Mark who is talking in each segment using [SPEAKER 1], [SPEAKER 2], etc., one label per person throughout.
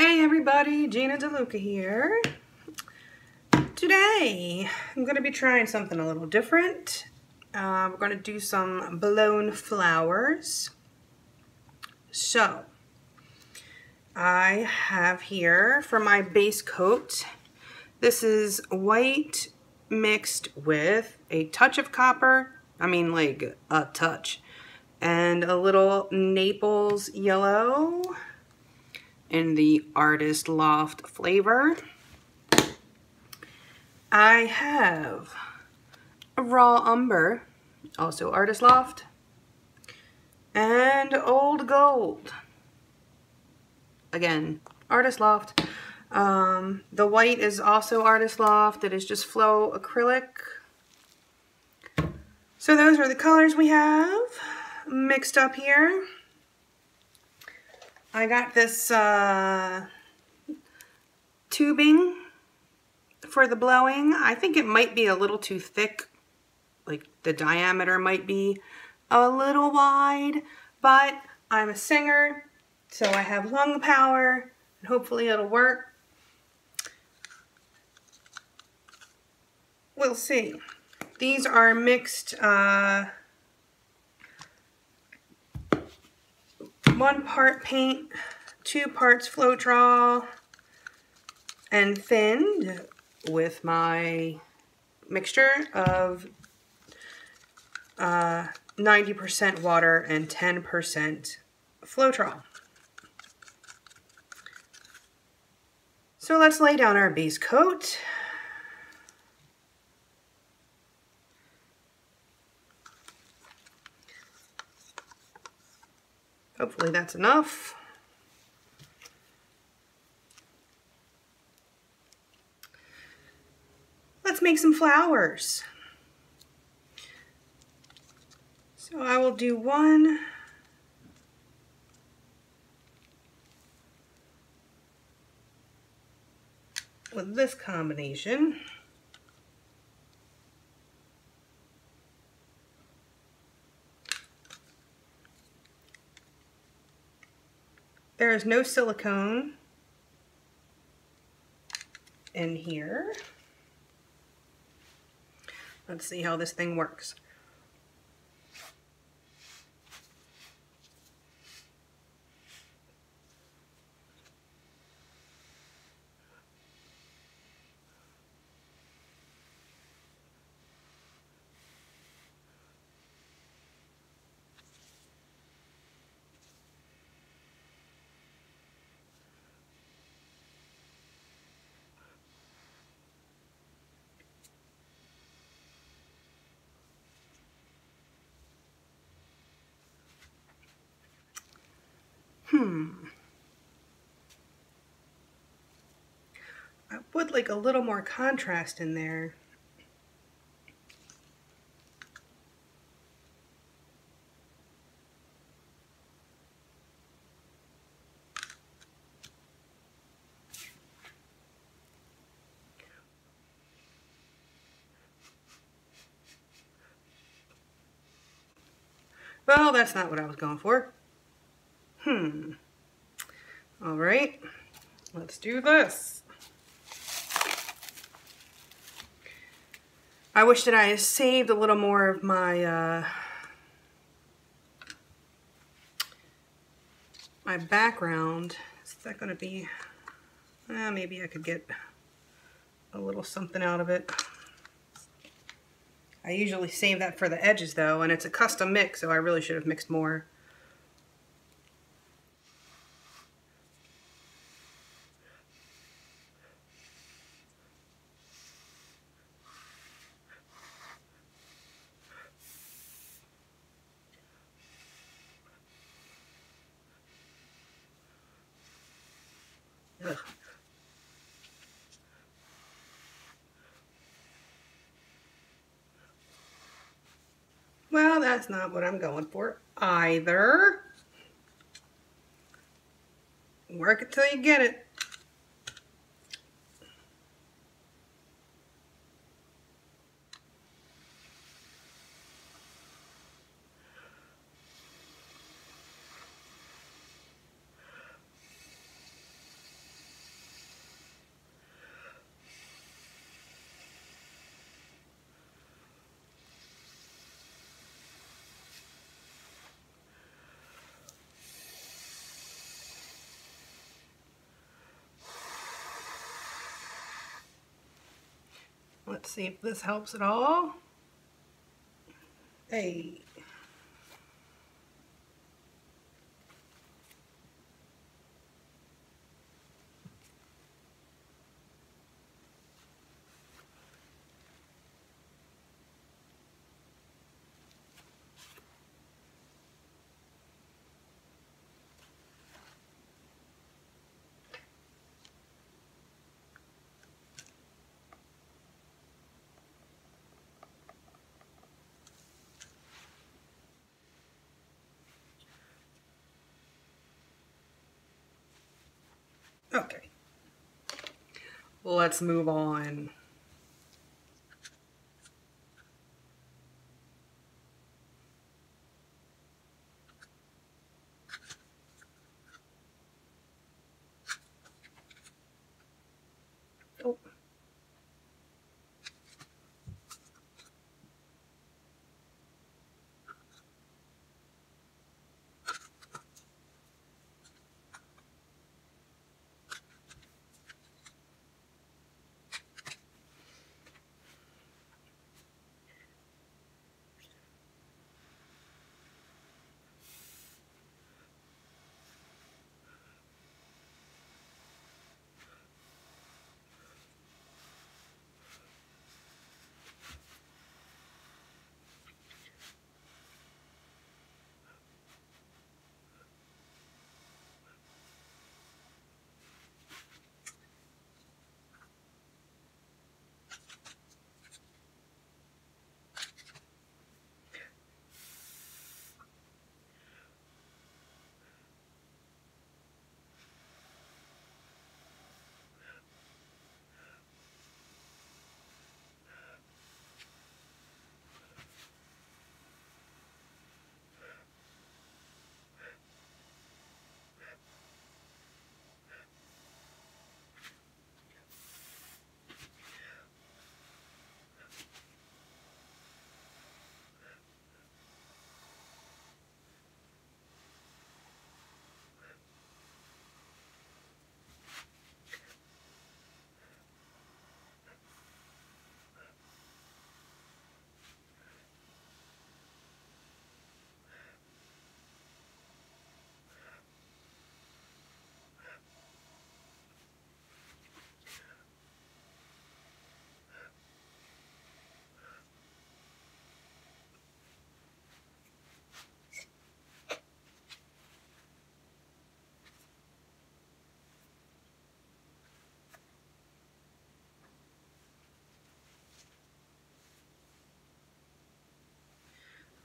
[SPEAKER 1] Hey everybody, Gina DeLuca here. Today I'm going to be trying something a little different. We're going to do some blown flowers. So I have here for my base coat, this is white mixed with a touch of copper, like a touch, and a little Naples yellow in the Artist Loft flavor. I have a Raw Umber, also Artist Loft, and Old Gold, again Artist Loft. The white is also Artist Loft. It is just Flow Acrylic. So those are the colors we have mixed up here. I got this tubing for the blowing. I think it might be a little too thick, like the diameter might be a little wide, but I'm a singer, so I have lung power, and hopefully it'll work. We'll see. These are mixed 1 part paint, 2 parts Floetrol, and thinned with my mixture of 90% water and 10% Floetrol. So let's lay down our base coat. Hopefully that's enough. Let's make some flowers. So I will do one with this combination. There is no silicone in here. Let's see how this thing works. I would like a little more contrast in there. Well, that's not what I was going for. All right, let's do this. I wish that I saved a little more of my my background. Is that going to be? Maybe I could get a little something out of it. I usually save that for the edges though, and it's a custom mix, so I really should have mixed more. Ugh. Well, that's not what I'm going for either. Work it till you get it. Let's see if this helps at all. Hey. Okay. Let's move on. Oh.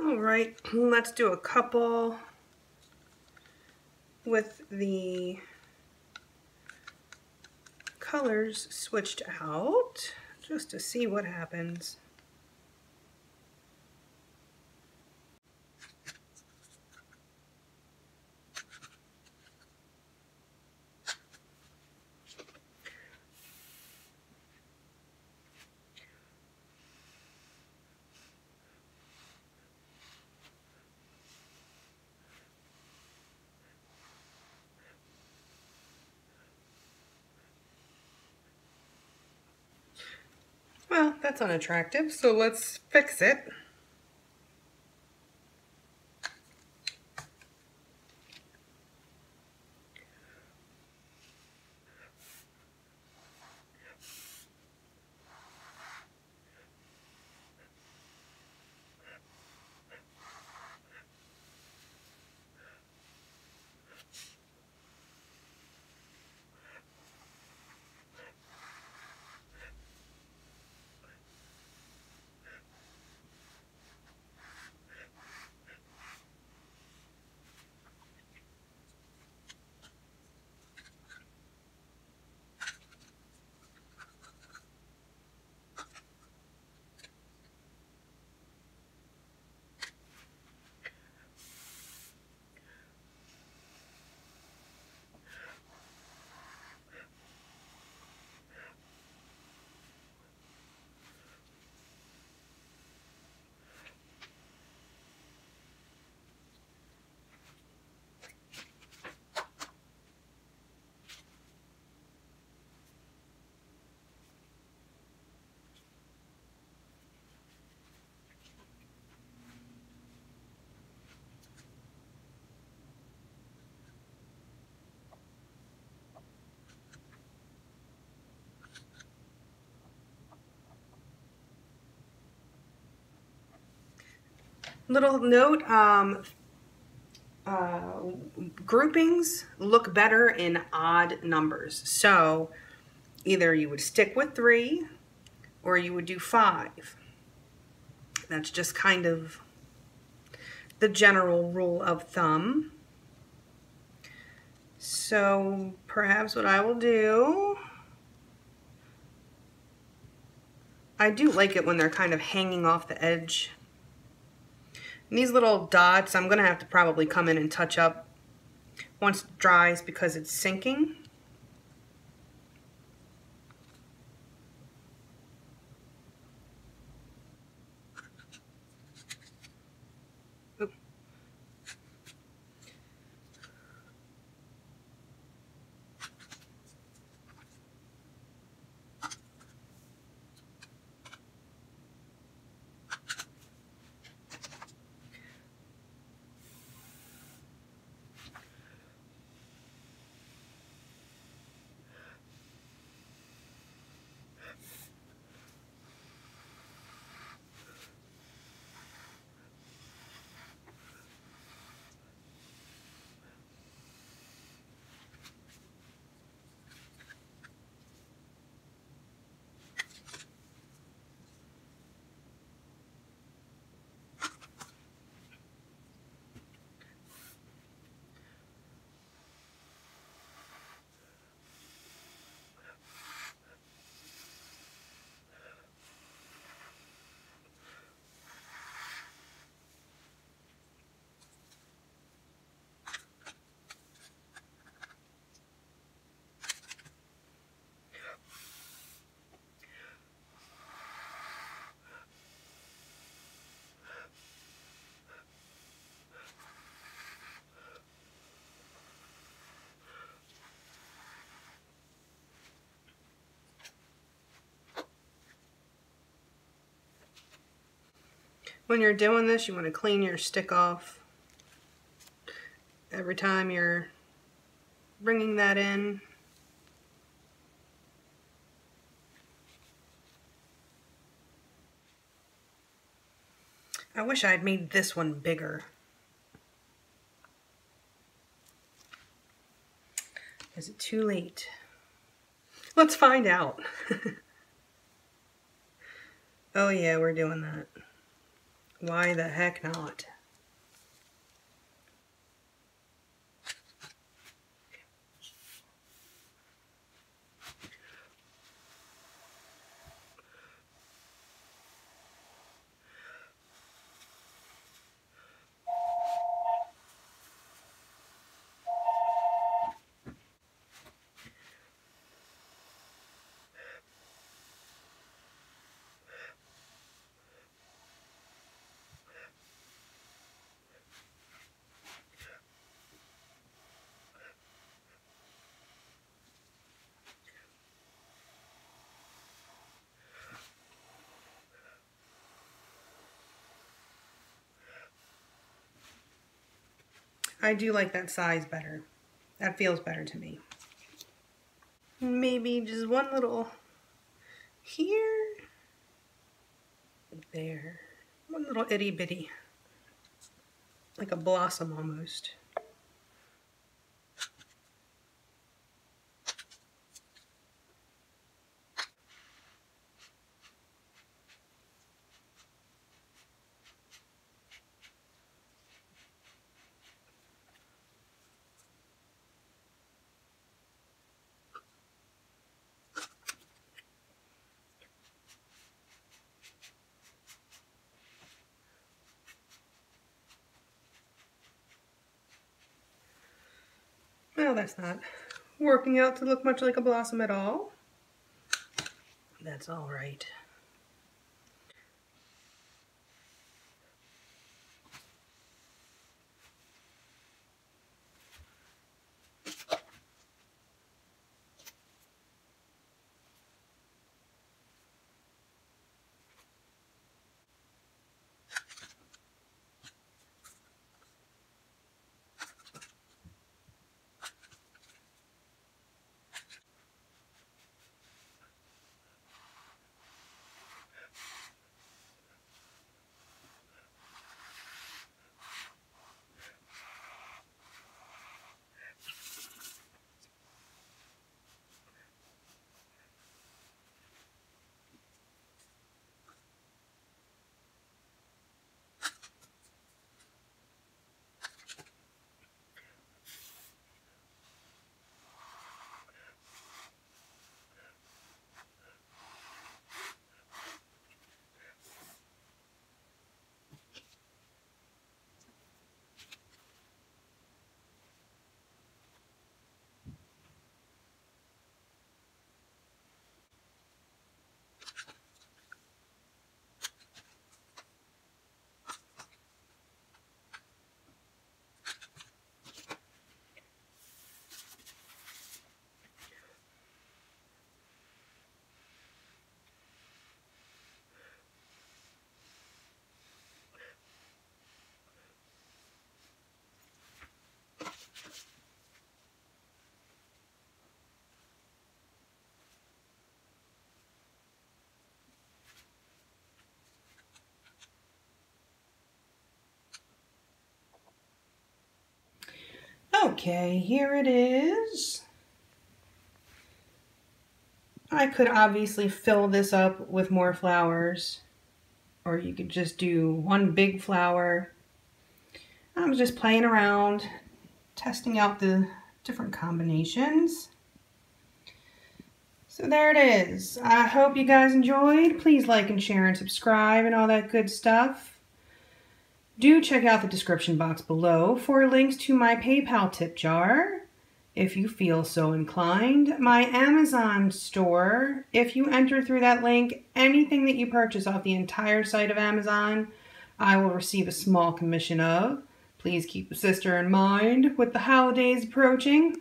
[SPEAKER 1] All right, let's do a couple with the colors switched out just to see what happens. Well, that's unattractive, so let's fix it. Little note, groupings look better in odd numbers. So either you would stick with 3 or you would do 5. That's just kind of the general rule of thumb. So perhaps what I will do, I do like it when they're kind of hanging off the edge. And these little dots, I'm gonna have to probably come in and touch up once it dries because it's sinking. Oop. When you're doing this, you want to clean your stick off every time you're bringing that in. I wish I had made this one bigger. Is it too late? Let's find out. Oh yeah, we're doing that. Why the heck not? I do like that size better. That feels better to me. Maybe just one little here, there. One little itty bitty, like a blossom almost. Well, that's not working out to look much like a blossom at all. That's all right. Okay, here it is. I could obviously fill this up with more flowers, or you could just do one big flower. I'm just playing around, testing out the different combinations. So there it is. I hope you guys enjoyed. Please like and share and subscribe and all that good stuff. Do check out the description box below for links to my PayPal tip jar, if you feel so inclined. My Amazon store, if you enter through that link, anything that you purchase off the entire site of Amazon, I will receive a small commission of. Please keep a sister in mind with the holidays approaching.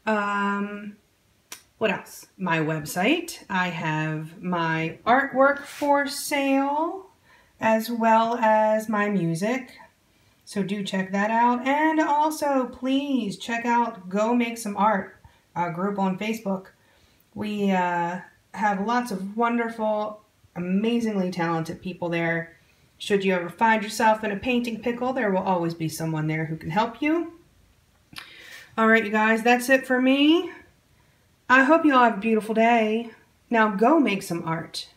[SPEAKER 1] What else? My website. I have my artwork for sale as well as my music. So do check that out. And also please check out Go Make Some Art, our group on Facebook. We have lots of wonderful, amazingly talented people there. Should you ever find yourself in a painting pickle, there will always be someone there who can help you. Alright, you guys, that's it for me. I hope you all have a beautiful day. Now go make some art.